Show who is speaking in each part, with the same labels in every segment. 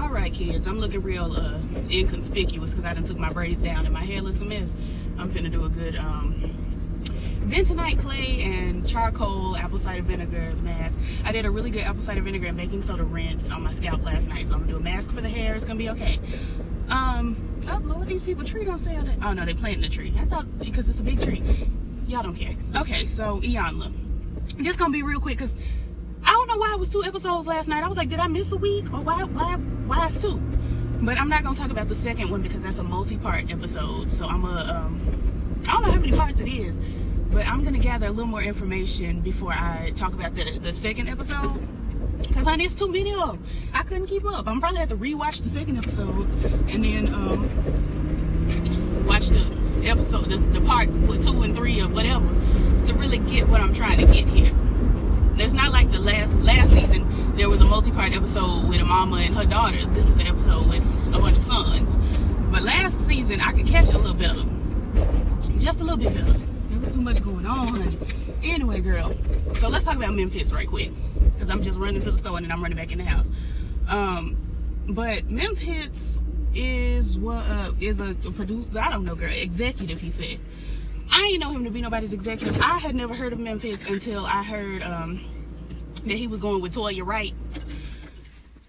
Speaker 1: All right, kids, I'm looking real inconspicuous because I done took my braids down and my hair looks a mess. I'm finna do a good bentonite clay and charcoal apple cider vinegar mask. I did a really good apple cider vinegar and baking soda rinse on my scalp last night, so I'm gonna do a mask for the hair. It's gonna be okay. Oh Lord, these people tree don't fail. Oh no, they planting the tree. I thought because it's a big tree. Y'all don't care. Okay, so Iyanla, this gonna be real quick because I don't know why it was 2 episodes last night. I was like, did I miss a week? Or why it's 2? But I'm not gonna talk about the second one because that's a multi-part episode. So I'm I don't know how many parts it is, but I'm gonna gather a little more information before I talk about the second episode. Cause I missed too many of them. I couldn't keep up. I'm probably have to rewatch the second episode and then watch the episode, the part 2 and 3 or whatever, to really get what I'm trying to get here. There's not like the last season, there was a multi-part episode with a mama and her daughters. This is an episode with a bunch of sons. But last season, I could catch it a little better. Just a little bit better. There was too much going on, honey. Anyway, girl. So let's talk about Memphis right quick. Because I'm just running to the store and then I'm running back in the house. But Memphis is a producer, I don't know, girl, executive, he said. I ain't know him to be nobody's executive. I had never heard of Memphis until I heard that he was going with Toya Wright.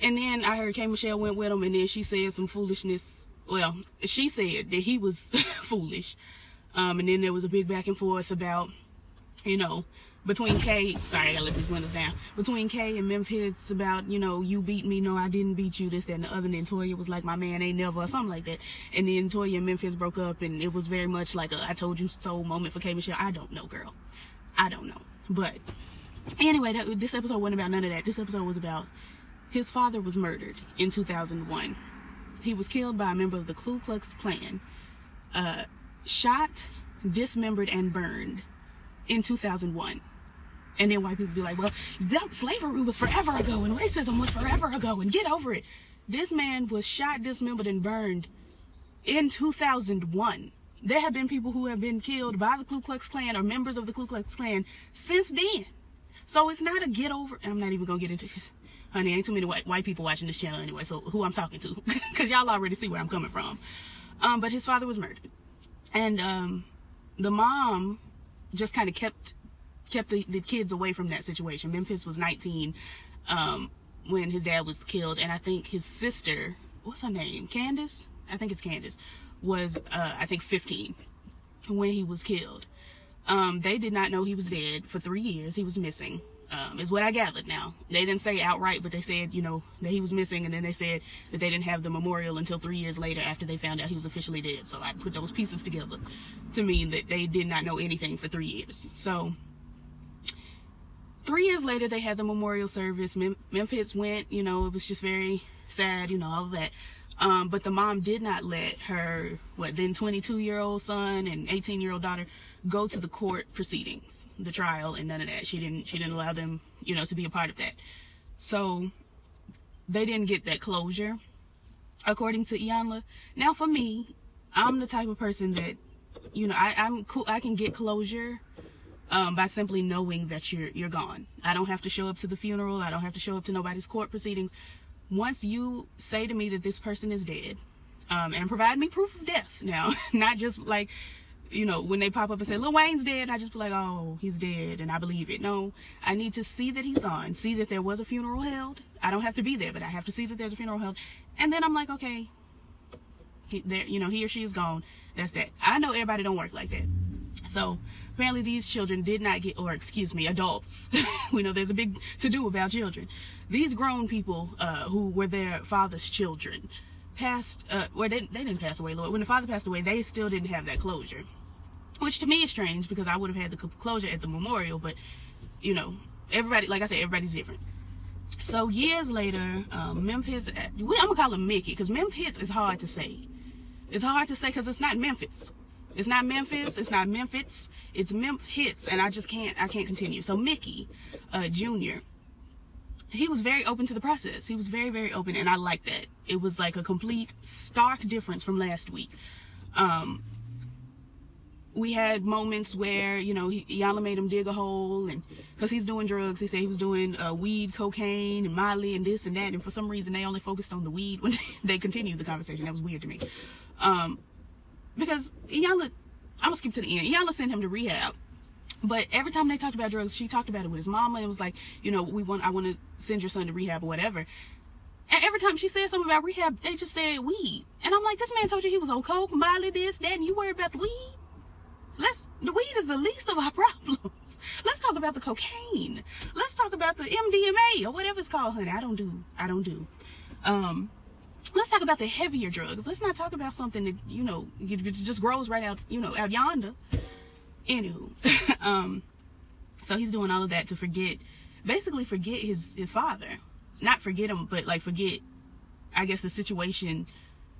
Speaker 1: And then I heard K. Michelle went with him, and then she said some foolishness. Well, she said that he was foolish. And then there was a big back and forth about, you know, between K, sorry, I gotta let these windows down, between K and Memphis about, you know, you beat me, no, I didn't beat you, this, that, and the other. And then Toya was like, my man ain't never, or something like that. And then Toya and Memphis broke up, and it was very much like a I told you so moment for K. Michelle. I don't know, girl. I don't know. But anyway, this episode wasn't about none of that. This episode was about his father was murdered in 2001. He was killed by a member of the Ku Klux Klan, shot, dismembered, and burned in 2001. And then white people be like, well, slavery was forever ago and racism was forever ago and get over it. This man was shot, dismembered, and burned in 2001. There have been people who have been killed by the Ku Klux Klan or members of the Ku Klux Klan since then. So it's not a get over. I'm not even going to get into this. Honey, ain't too many white people watching this channel anyway, so who I'm talking to. Because y'all already see where I'm coming from. But his father was murdered. And the mom just kind of kept the kids away from that situation. Memphis was 19 when his dad was killed, and I think his sister, what's her name, Candace? I think it's Candace, was I think 15 when he was killed. They did not know he was dead for 3 years. He was missing, is what I gathered. Now they didn't say outright, but they said, you know, that he was missing, and then they said that they didn't have the memorial until 3 years later after they found out he was officially dead. So I put those pieces together to mean that they did not know anything for 3 years. So 3 years later, they had the memorial service. Memphis went, you know, it was just very sad, you know, all of that. But the mom did not let her, then 22-year-old son and 18-year-old daughter go to the court proceedings, the trial, and none of that. She didn't allow them, you know, to be a part of that. So they didn't get that closure, according to Iyanla. Now, for me, I'm the type of person that, you know, I'm cool. I can get closure by simply knowing that you're gone. I don't have to show up to the funeral. I don't have to show up to nobody's court proceedings. Once you say to me that this person is dead, and provide me proof of death. Now, not just like, you know, when they pop up and say, Lil Wayne's dead, I just be like, oh, he's dead, and I believe it. No, I need to see that he's gone, see that there was a funeral held. I don't have to be there, but I have to see that there's a funeral held. And then I'm like, okay, you know, he or she is gone. That's that. I know everybody don't work like that. So apparently these children did not get, or excuse me, adults. We know there's a big to-do about children. These grown people who were their father's children passed, well, they didn't pass away, Lord. When the father passed away, they still didn't have that closure. Which to me is strange because I would have had the closure at the memorial, but, you know, everybody, like I said, everybody's different. So years later, Memphis, I'm going to call him Mickey because Memphis is hard to say. It's hard to say because it's not Memphis. It's not Memphis, it's not Memphis, it's Memphis, and I can't continue. So Mickey, Jr., he was very open to the process. He was very, very open, and I like that. It was like a complete stark difference from last week. we had moments where, you know, Iyanla made him dig a hole, and because he's doing drugs. He said he was doing weed, cocaine, and Molly, and this and that, and for some reason they only focused on the weed when they continued the conversation. That was weird to me. Because Iyanla, I'm gonna skip to the end. Iyanla sent him to rehab, but every time they talked about drugs, she talked about it with his mama. It was like, you know, I want to send your son to rehab or whatever. And every time she said something about rehab, they just said weed. And I'm like, this man told you he was on coke, Molly, this, that, and you worry about the weed? The weed is the least of our problems. Let's talk about the cocaine. Let's talk about the MDMA or whatever it's called, honey. I don't do. Let's talk about the heavier drugs. Let's not talk about something that, you know, it just grows right out, you know, out yonder. Anywho, so he's doing all of that to basically forget his father. Not forget him, but like forget, I guess, the situation.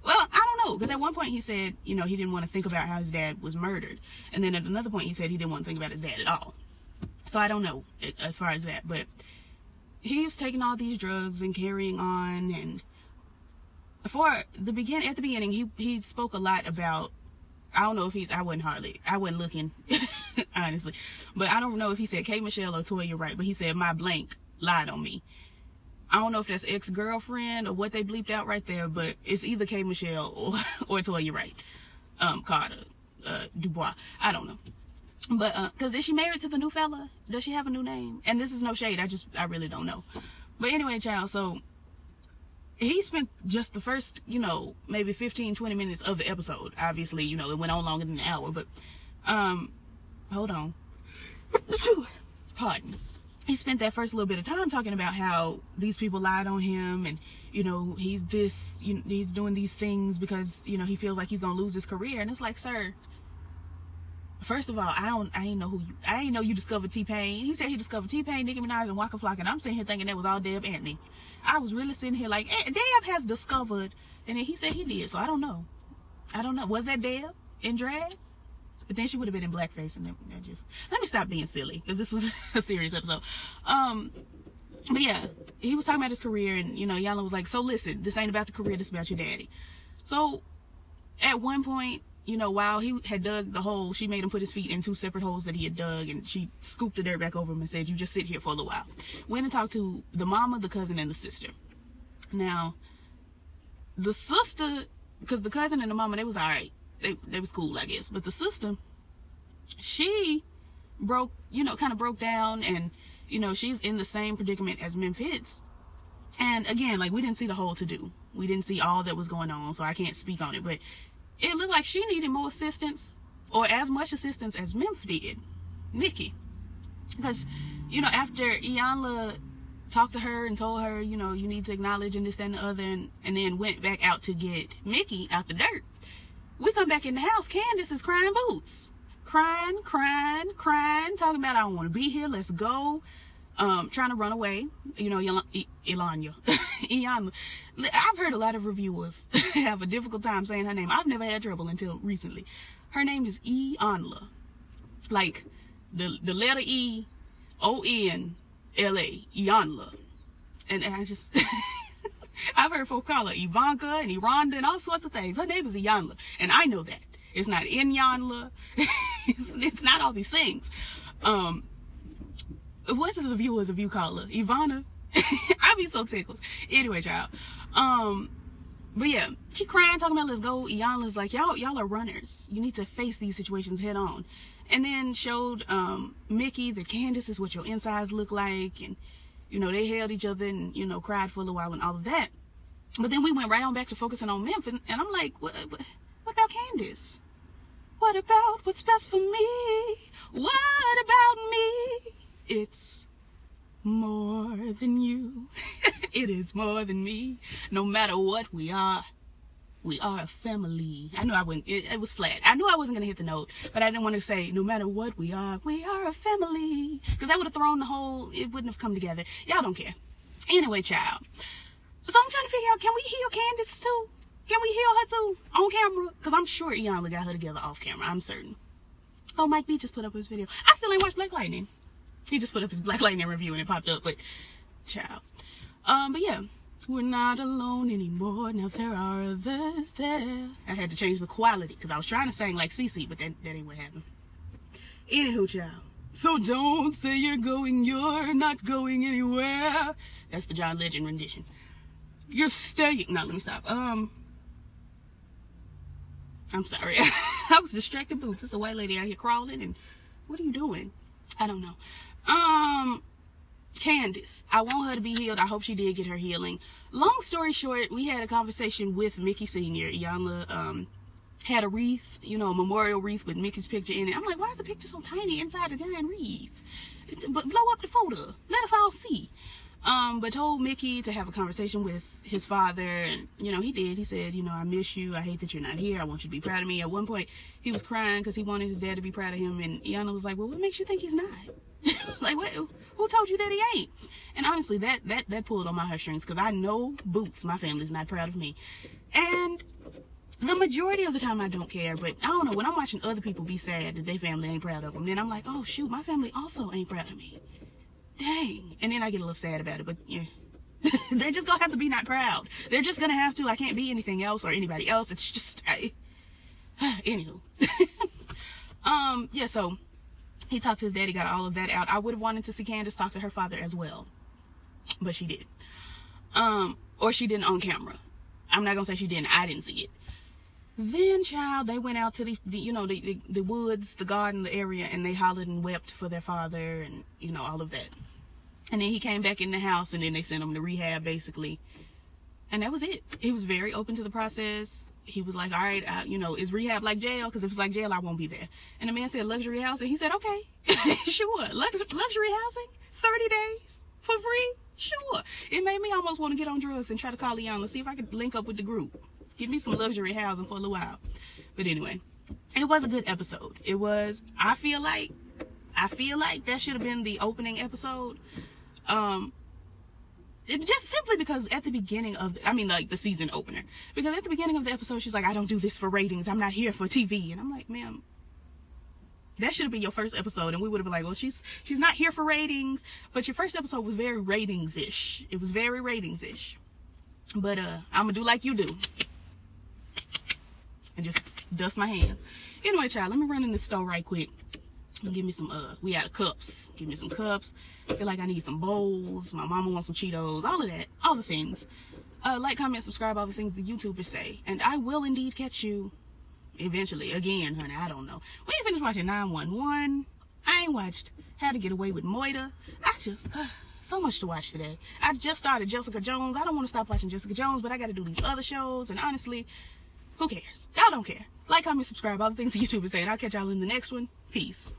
Speaker 1: Well, I don't know, because at one point he said, you know, he didn't want to think about how his dad was murdered. And then at another point he said he didn't want to think about his dad at all. So I don't know as far as that, but he was taking all these drugs and carrying on. And at the beginning, he spoke a lot about, I don't know if I wasn't looking, honestly, but I don't know if he said K. Michelle or Toya Wright, but he said my blank lied on me. I don't know if that's ex-girlfriend or what they bleeped out right there, but it's either K. Michelle or Toya Wright, Carter, Dubois. I don't know. But, cause is she married to the new fella? Does she have a new name? And this is no shade. I really don't know. But anyway, child, so he spent just the first, you know, maybe 15, 20 minutes of the episode. Obviously, you know, it went on longer than an hour, but, hold on. Pardon. He spent that first little bit of time talking about how these people lied on him, and, you know, he's doing these things because, you know, he feels like he's gonna lose his career. And it's like, sir, first of all, I ain't know you discovered T-Pain. He said he discovered T-Pain, Nicki Minaj, and Waka Flocka, and I'm sitting here thinking that was all Deb Antony. I was really sitting here like, Deb has discovered, and then he said he did, so I don't know. Was that Deb in drag? But then she would have been in blackface, and that just, let me stop being silly, because this was a serious episode. But yeah, he was talking about his career, and, you know, Iyanla was like, so listen, this ain't about the career, this is about your daddy. So at one point, you know, while he had dug the hole, she made him put his feet in 2 separate holes that he had dug, and she scooped the dirt back over him and said, you just sit here for a little while. Went and talked to the mama, the cousin, and the sister. Now, the sister, because the cousin and the mama, they was all right. They was cool, I guess. But the sister, she broke down, and, you know, she's in the same predicament as Memphis. And again, like, we didn't see the whole to-do. We didn't see all that was going on, so I can't speak on it. But it looked like she needed more assistance, or as much assistance as Memphis did, Nikki. Because, you know, after Iyanla talked to her and told her, you know, you need to acknowledge and this, that, and the other, and then went back out to get Mickey out the dirt. We come back in the house, Candace is crying boots. Crying, talking about, I don't want to be here, let's go. Trying to run away. You know, Iyanla. I've heard a lot of reviewers have a difficult time saying her name. I've never had trouble until recently. Her name is Iyanla. Like, the letter E, O-N-L-A. Iyanla. And I just... I've heard folks call her Ivanka and Ironda and all sorts of things. Her name is Iyanla, and I know that. It's not Iyanla. it's not all these things. What does a view call her? Ivana? I'd be so tickled. Anyway, child. But yeah, she crying, talking about let's go. Iyanla's like, y'all are runners. You need to face these situations head on. And then showed Mickey that Candace is what your insides look like, and, you know, they held each other and, you know, cried for a little while and all of that. But then we went right on back to focusing on Memphis, and I'm like, what about Candace? What about what's best for me? What about me? It's more than you. It is more than me. No matter what we are a family. I knew I wouldn't, it was flat. I knew I wasn't going to hit the note, but I didn't want to say, no matter what we are a family. Because that would have thrown the whole, it wouldn't have come together. Y'all don't care. Anyway, child. So I'm trying to figure out, can we heal Candace too? Can we heal her too? On camera? Because I'm sure Iyanla got her together off camera. I'm certain. Oh, Mike B just put up his video. I still ain't watched Black Lightning. He just put up his Black Lightning review and it popped up, but child. But yeah. We're not alone anymore. Now there are others there. I had to change the quality because I was trying to sing like Cece, but that ain't what happened. Anywho, child. So don't say you're not going anywhere. That's the John Legend rendition. You're staying. No, let me stop. I'm sorry. I was distracted, Boots. It's a white lady out here crawling, and what are you doing? I don't know. Candace, I want her to be healed. I hope she did get her healing. Long story short, we had a conversation with Mickey Sr. Iyanla had a wreath, you know, a memorial wreath with Mickey's picture in it. I'm like, why is the picture so tiny inside a giant wreath? But blow up the photo. Let us all see. But told Mickey to have a conversation with his father, and, you know, he did. He said, you know, I miss you. I hate that you're not here. I want you to be proud of me. At one point, he was crying because he wanted his dad to be proud of him, and Iyanla was like, well, what makes you think he's not? Like, what? Who told you that he ain't? And honestly, that pulled on my heartstrings, because I know Boots, my family's not proud of me. And the majority of the time I don't care, but I don't know, when I'm watching other people be sad that their family ain't proud of them, then I'm like, oh shoot, my family also ain't proud of me. Dang. And then I get a little sad about it, but yeah. They're just gonna have to be not proud. They're just gonna have to. I can't be anything else or anybody else. It's just, anywho. Yeah, so he talked to his daddy, got all of that out. I would have wanted to see Candace talk to her father as well, but she didn't. Or she didn't on camera. I'm not gonna say she didn't. I didn't see it. Then, child, they went out to the woods, the garden, the area, and they hollered and wept for their father, and, you know, all of that. And then he came back in the house, and then they sent him to rehab, basically. And that was it. He was very open to the process. He was like, all right, you know, is rehab like jail? Because if it's like jail, I won't be there. And the man said luxury housing. He said, okay, sure. Luxury housing, 30 days for free? Sure. It made me almost want to get on drugs and try to call Iyanla, see if I could link up with the group. Give me some luxury housing for a little while. But anyway, it was a good episode. It was, I feel like that should have been the opening episode. It just simply because at the beginning of, like the season opener, because at the beginning of the episode, she's like, I don't do this for ratings. I'm not here for TV. And I'm like, ma'am, that should have been your first episode. And we would have been like, well, she's not here for ratings. But your first episode was very ratings-ish. It was very ratings-ish. But I'm gonna do like you do. And just dust my hands. Anyway, child, let me run in the store right quick and give me some, we out of cups. Give me some cups. I feel like I need some bowls. My mama wants some Cheetos. All of that. All the things. Like, comment, subscribe, all the things the YouTubers say. And I will indeed catch you eventually. Again, honey, I don't know. We ain't finished watching 911. I ain't watched How to Get Away with Moita. I just, so much to watch today. I just started Jessica Jones. I don't want to stop watching Jessica Jones, but I got to do these other shows. And honestly, who cares? Y'all don't care. Like, comment, subscribe, all the things the YouTubers say. And I'll catch y'all in the next one. Peace.